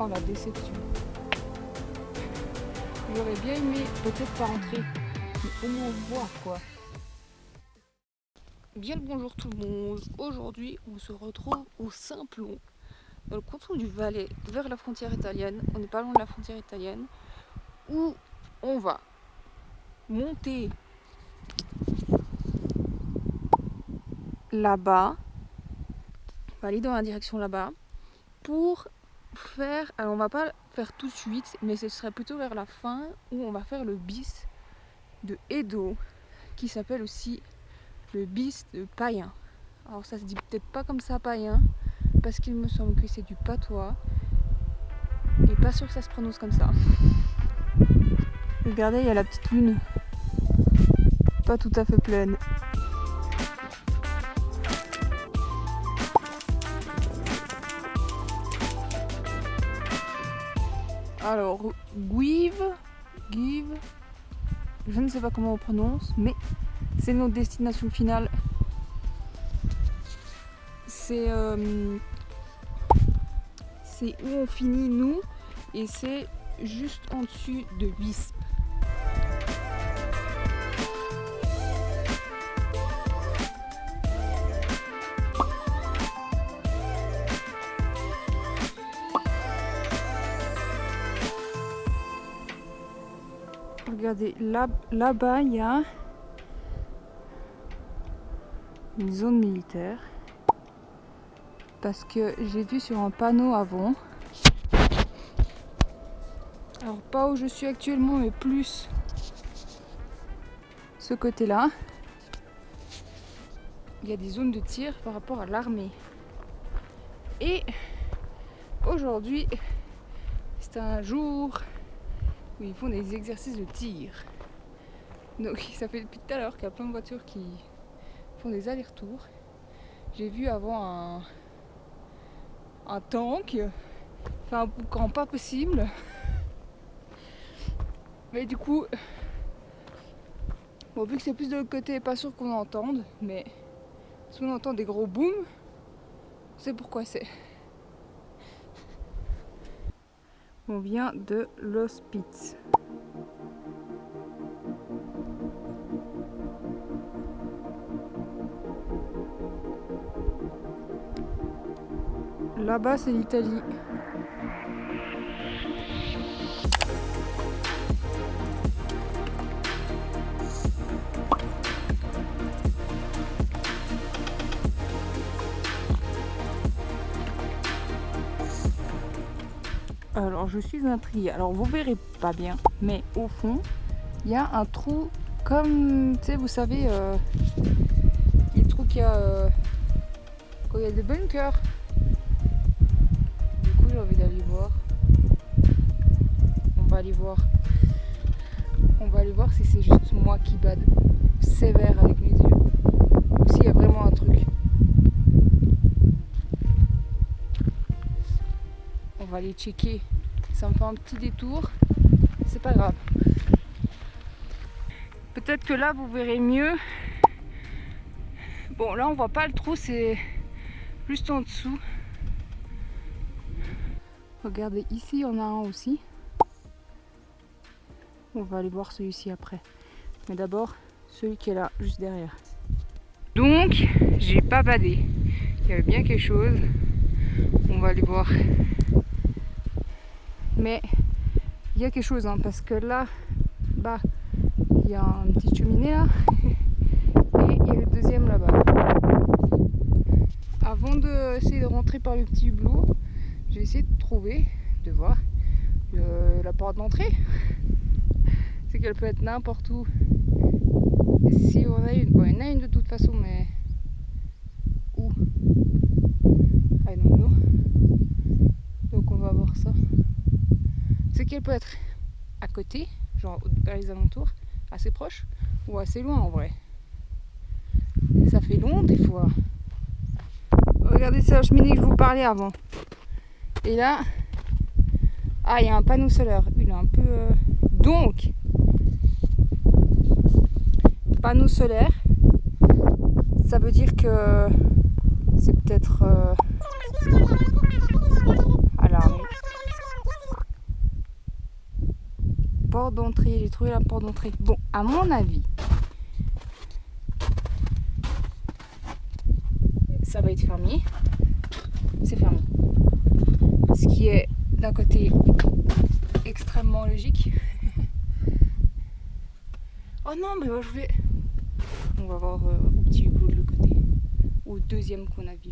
Oh la déception. J'aurais bien aimé peut-être pas rentrer, mais au moins voir quoi. Bien le bonjour tout le monde. Aujourd'hui on se retrouve au Simplon, dans le canton du Valais, vers la frontière italienne. On n'est pas loin de la frontière italienne, où on va monter là-bas. On va aller dans la direction là-bas pour faire, alors on va pas faire tout de suite, mais ce serait plutôt vers la fin où on va faire le bis de Edo, qui s'appelle aussi le bis de Païen. Alors ça se dit peut-être pas comme ça Païen, parce qu'il me semble que c'est du patois, et pas sûr que ça se prononce comme ça. Regardez, il y a la petite lune, pas tout à fait pleine. Alors, Guive, je ne sais pas comment on prononce, mais c'est notre destination finale. C'est où on finit nous, et c'est juste en dessus de Visp. Regardez, là-bas, il y a une zone militaire. Parce que j'ai vu sur un panneau avant. Alors, pas où je suis actuellement, mais plus ce côté-là. Il y a des zones de tir par rapport à l'armée. Et aujourd'hui, c'est un jour où ils font des exercices de tir. Donc ça fait depuis tout à l'heure qu'il y a plein de voitures qui font des allers-retours. J'ai vu avant un tank, enfin un boucan pas possible. Mais du coup, bon, vu que c'est plus de l'autre côté, pas sûr qu'on entende, mais si on entend des gros booms, c'est pourquoi c'est. On vient de l'hospice. Là-bas, c'est l'Italie. Alors, je suis intriguée. Alors, vous verrez pas bien, mais au fond, il y a un trou comme, tu sais, vous savez, les trous qu'il y a quand il y a des bunkers. Du coup, j'ai envie d'aller voir. On va aller voir. On va aller voir si c'est juste moi qui bade sévère avec mes yeux, ou s'il y a vraiment un truc. On va aller checker. Ça me fait un petit détour. C'est pas grave. Peut-être que là vous verrez mieux. Bon, là on voit pas le trou, c'est juste en dessous. Regardez, ici il y en a un aussi. On va aller voir celui-ci après. Mais d'abord, celui qui est là, juste derrière. Donc, j'ai pas badé. Il y avait bien quelque chose. On va aller voir. Mais il y a quelque chose, hein, parce que là, bas, il y a une petite cheminée là. Et il y a le deuxième là-bas. Avant d'essayer de rentrer par le petit hublot, j'ai essayé de trouver, de voir la porte d'entrée. C'est qu'elle peut être n'importe où. Si on a une, bon, il y en a une de toute façon, mais où? I don't know. Donc on va voir ça. C'est qu'elle peut être à côté, genre dans les alentours, assez proche, ou assez loin en vrai. Ça fait long des fois. Regardez, c'est la cheminée que je vous parlais avant. Et là, ah, il y a un panneau solaire. Il est un peu. Donc, panneau solaire, ça veut dire que c'est peut-être à l'armée. porte d'entrée, j'ai trouvé la porte d'entrée. Bon, à mon avis, ça va être fermé. C'est fermé. Ce qui est d'un côté extrêmement logique. Oh non, mais moi je voulais... On va voir au petit hublot de l'autre côté. Au deuxième qu'on a vu.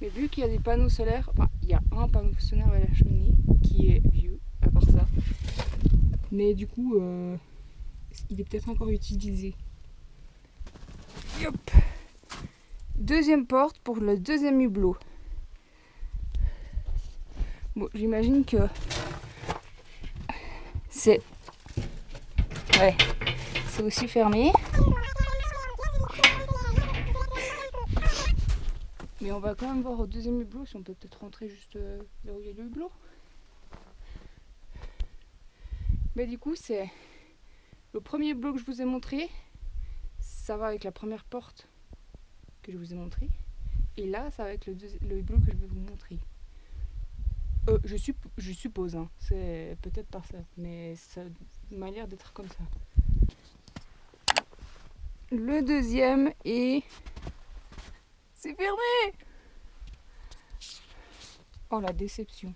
Mais vu qu'il y a des panneaux solaires, enfin il y a un panneau solaire à la cheminée qui est vieux, à part ça. Mais du coup, il est peut-être encore utilisé. Hop. Deuxième porte pour le deuxième hublot. Bon, j'imagine que c'est... Ouais, c'est aussi fermé. Mais on va quand même voir au deuxième hublot si on peut peut-être rentrer juste là où il y a le hublot. Mais du coup, c'est le premier hublot que je vous ai montré. Ça va avec la première porte que je vous ai montré. Et là, ça va avec le hublot que je vais vous montrer. Je suppose, hein. C'est peut-être par ça, mais ça m'a l'air d'être comme ça. Le deuxième est... C'est fermé! Oh la déception.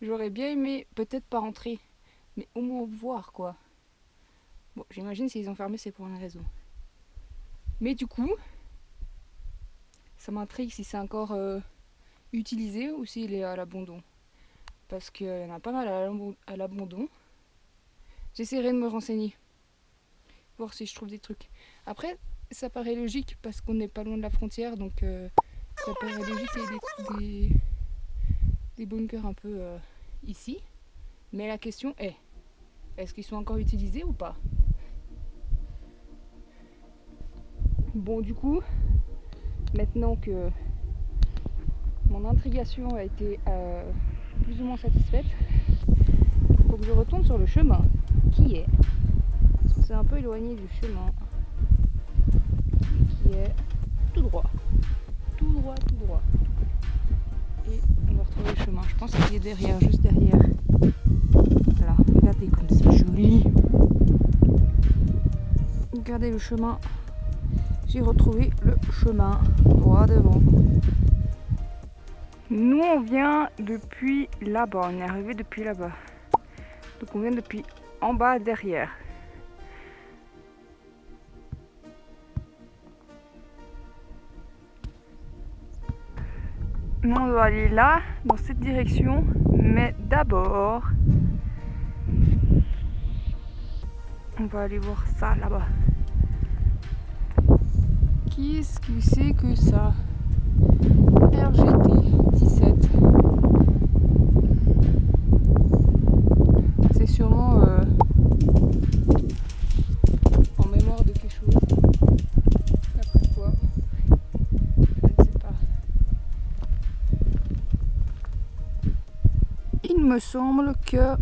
J'aurais bien aimé peut-être pas rentrer, mais au moins voir quoi. Bon, j'imagine s'ils ont fermé c'est pour une raison. Mais du coup, ça m'intrigue si c'est encore utilisé ou s'il est à l'abandon. Parce qu'il y en a pas mal à l'abandon. J'essaierai de me renseigner. Voir si je trouve des trucs. Après, ça paraît logique parce qu'on n'est pas loin de la frontière. Donc ça paraît logique qu'il y ait des bunkers un peu ici. Mais la question est, est-ce qu'ils sont encore utilisés ou pas? Bon, du coup, maintenant que mon intrigation a été plus ou moins satisfaite, il faut que je retourne sur le chemin qui est, parce que c'est un peu éloigné du chemin, qui est tout droit, tout droit, tout droit. Et on va retrouver le chemin. Je pense qu'il est derrière, juste derrière. Voilà, regardez comme c'est joli. Regardez le chemin. J'ai retrouvé le chemin droit devant. Nous on vient depuis là-bas, on est arrivé depuis là-bas. Donc on vient depuis en bas derrière. Nous on doit aller là, dans cette direction, mais d'abord on va aller voir ça là-bas. Qu'est-ce que c'est que ça? RGT 17. C'est sûrement en mémoire de quelque chose. Après quoi? Je ne sais pas. Il me semble que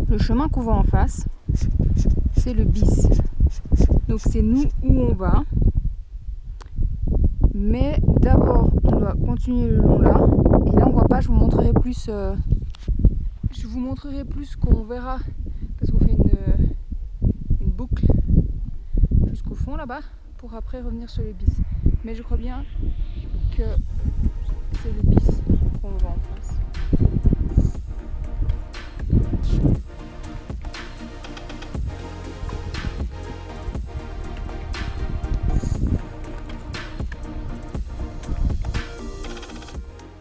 le chemin qu'on voit en face, c'est le bis. Donc c'est nous où on va. Mais d'abord, on doit continuer le long là. Et là, on voit pas, je vous montrerai plus. Je vous montrerai plus qu'on verra. Parce qu'on fait une boucle jusqu'au fond là-bas. Pour après revenir sur le bis. Mais je crois bien que c'est le bis qu'on voit en face.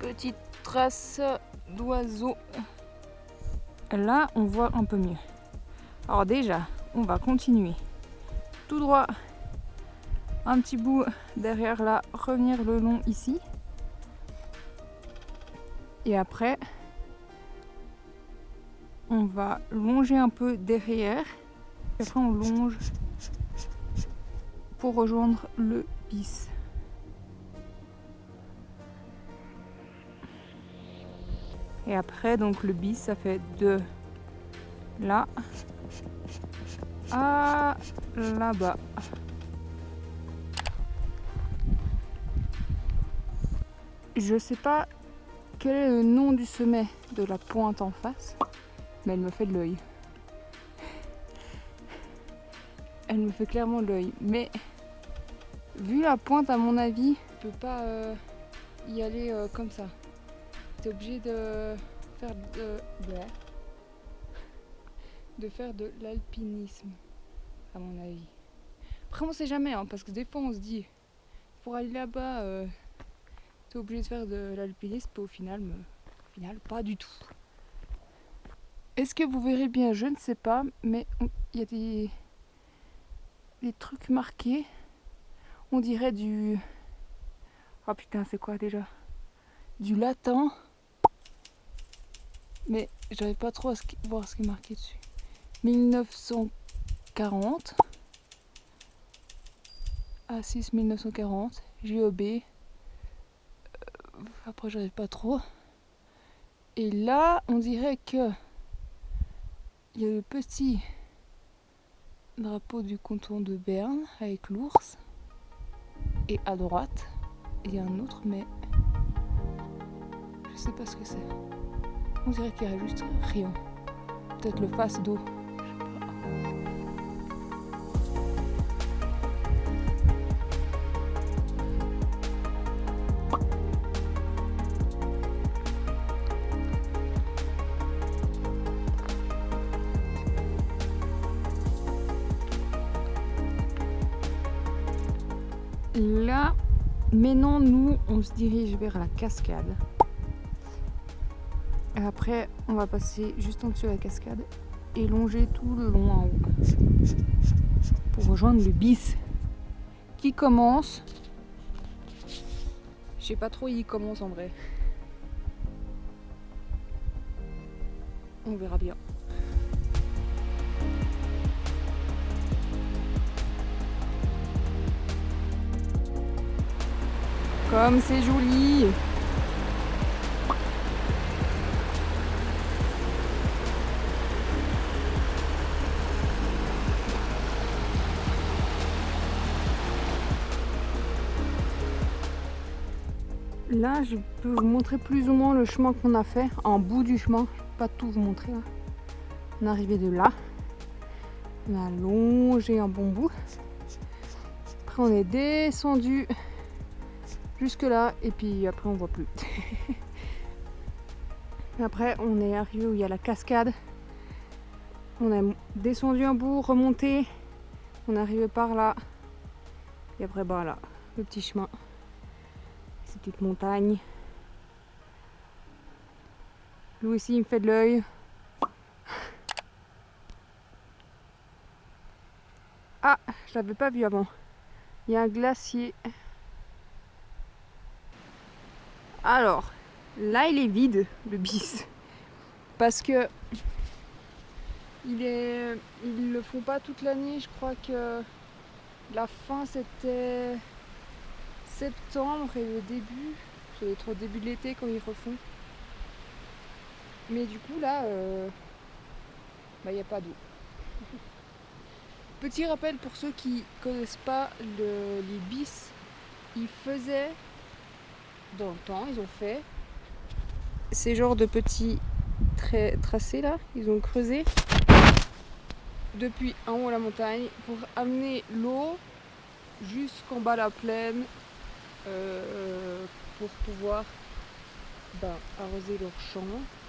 Petite trace d'oiseaux. Là, on voit un peu mieux. Alors déjà, on va continuer tout droit, un petit bout derrière là, revenir le long ici. Et après, on va longer un peu derrière. Et après, on longe pour rejoindre le bis. Et après, donc le bis, ça fait de là à là-bas. Je sais pas quel est le nom du sommet de la pointe en face, mais elle me fait de l'œil. Elle me fait clairement de l'œil. Mais vu la pointe, à mon avis, je peux pas y aller comme ça. T'es obligé de faire de l'alpinisme, à mon avis. Après, on sait jamais, hein, parce que des fois, on se dit, pour aller là-bas, t'es obligé de faire de l'alpinisme, puis au final, pas du tout. Est-ce que vous verrez bien? Je ne sais pas, mais il y a des trucs marqués. On dirait du... Oh putain, c'est quoi déjà? Du latin. Mais j'arrive pas trop à voir ce qui est marqué dessus. 1940. A6 1940. JOB. Après, j'arrive pas trop. Et là, on dirait que il y a le petit drapeau du canton de Berne avec l'ours. Et à droite, il y a un autre, mais je sais pas ce que c'est. On dirait qu'il y a juste rien. Peut-être le face d'eau. Là, maintenant, nous, on se dirige vers la cascade. Et après, on va passer juste en dessous de la cascade et longer tout le long en haut pour rejoindre le bis qui commence. Je sais pas trop où il commence en vrai. On verra bien. Comme c'est joli! Là, je peux vous montrer plus ou moins le chemin qu'on a fait, en bout du chemin. Je ne peux pas tout vous montrer. Là. On est arrivé de là. On a longé un bon bout. Après, on est descendu jusque là et puis après on voit plus. Après on est arrivé où il y a la cascade. On a descendu un bout, remonté, on est arrivé par là et après bah là, le petit chemin, ces petites montagnes. Lui aussi il me fait de l'œil. Ah, je l'avais pas vu avant. Il y a un glacier. Alors, là il est vide, le bis. Parce que ils le font pas toute l'année. Je crois que la fin c'était septembre et le début, c'est trop début de l'été quand ils refont. Mais du coup là, il n'y a pas d'eau. Petit rappel pour ceux qui connaissent pas les bis, ils faisaient dans le temps, ils ont fait ces genres de petits tracés là, ils ont creusé depuis en haut à la montagne pour amener l'eau jusqu'en bas de la plaine pour pouvoir arroser leurs champs,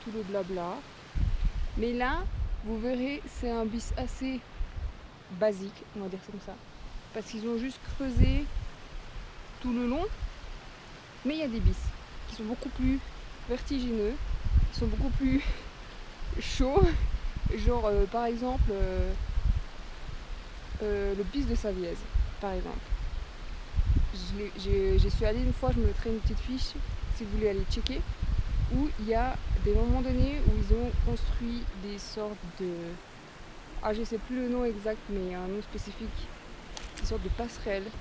tout le blabla. Mais là, vous verrez, c'est un bis assez basique, on va dire ça comme ça, parce qu'ils ont juste creusé tout le long. Mais il y a des bis qui sont beaucoup plus vertigineux, qui sont beaucoup plus chauds, genre par exemple le bis de Savièse, par exemple. J'y suis allée une fois, je me mettrai une petite fiche si vous voulez aller checker, où il y a des moments donnés où ils ont construit des sortes de... Ah, je sais plus le nom exact, mais il y a un nom spécifique, des sortes de passerelles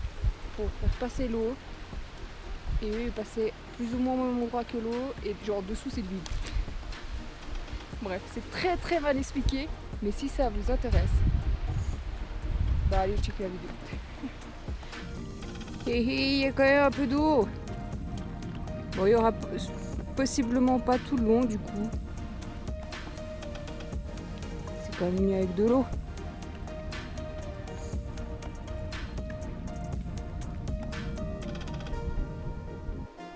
pour faire passer l'eau. Et eux, ils passaient plus ou moins au même endroit que l'eau, et genre dessous c'est vide. Bref, c'est très très mal expliqué, mais si ça vous intéresse, allez checker la vidéo. Hé hé, il y a quand même un peu d'eau. Bon, il y aura possiblement pas tout le long du coup. C'est quand même mieux avec de l'eau.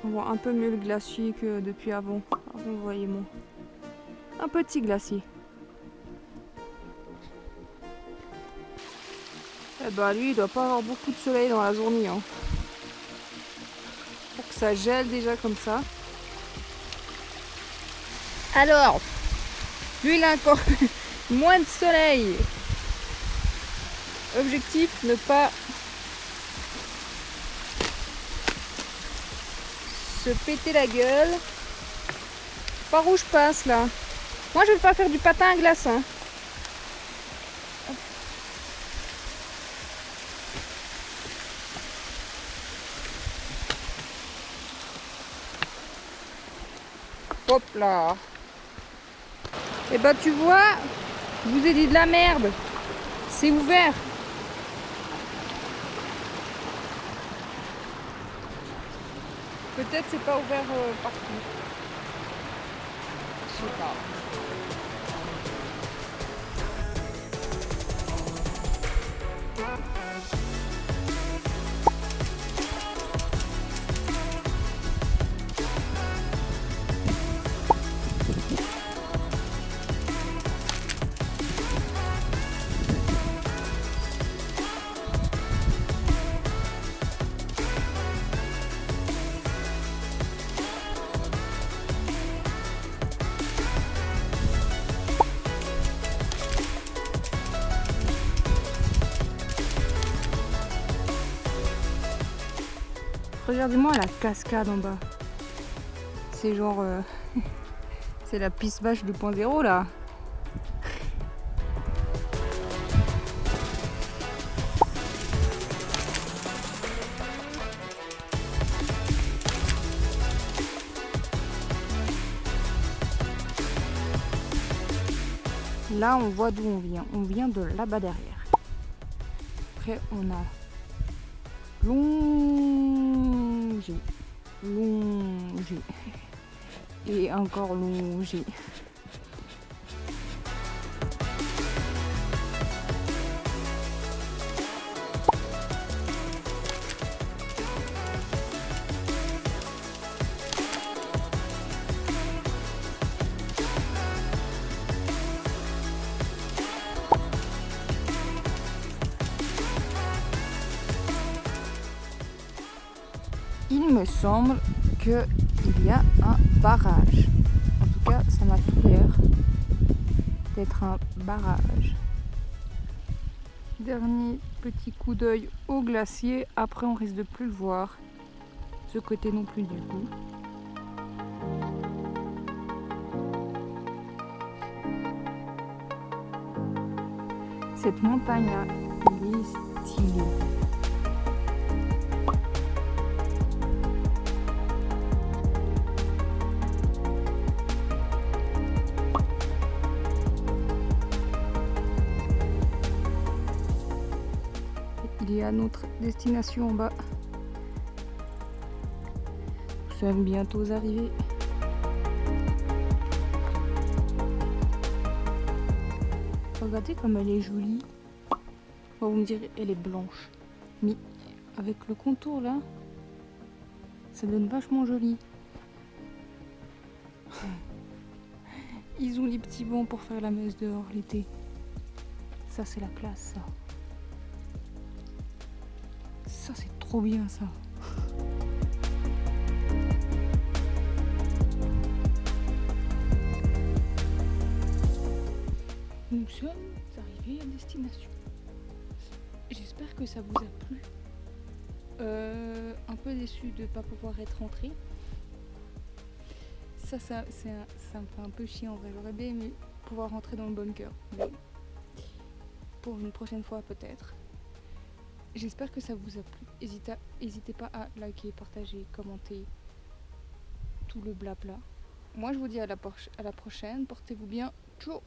On voit un peu mieux le glacier que depuis avant. Avant, vous voyez moins. Un petit glacier. Eh ben lui, il doit pas avoir beaucoup de soleil dans la journée. Hein. Pour que ça gèle déjà comme ça. Alors, lui, il a encore moins de soleil. Objectif, ne pas se péter la gueule. Par où je passe là? Moi, je veux pas faire du patin à glace. Hein. Hop là. Et bah tu vois, je vous ai dit de la merde. C'est ouvert. Peut-être c'est pas ouvert partout. Je sais pas. Regardez-moi la cascade en bas. C'est genre... c'est la piste vache 2.0 là. Là, on voit d'où on vient. On vient de là-bas derrière. Après, on a longé, longé et encore longé. Il me semble qu'il y a un barrage. En tout cas, ça m'a tout l'air d'être un barrage. Dernier petit coup d'œil au glacier. Après, on risque de plus le voir. Ce côté non plus du coup. Cette montagne-là, elle est stylée. Il y a notre destination en bas. Nous sommes bientôt arrivés. Regardez comme elle est jolie. Bon, vous me direz, elle est blanche. Mais avec le contour là, ça donne vachement joli. Ils ont les petits bancs pour faire la messe dehors l'été. Ça, c'est la classe, ça. Ça, c'est trop bien, ça. Nous sommes arrivés à destination. J'espère que ça vous a plu. Un peu déçu de ne pas pouvoir être rentré. Ça me fait un peu chier en vrai. J'aurais bien aimé pouvoir rentrer dans le bunker. Mais pour une prochaine fois peut-être. J'espère que ça vous a plu. N'hésitez pas à liker, partager, commenter, tout le blabla. Moi je vous dis à la prochaine. Portez-vous bien. Ciao.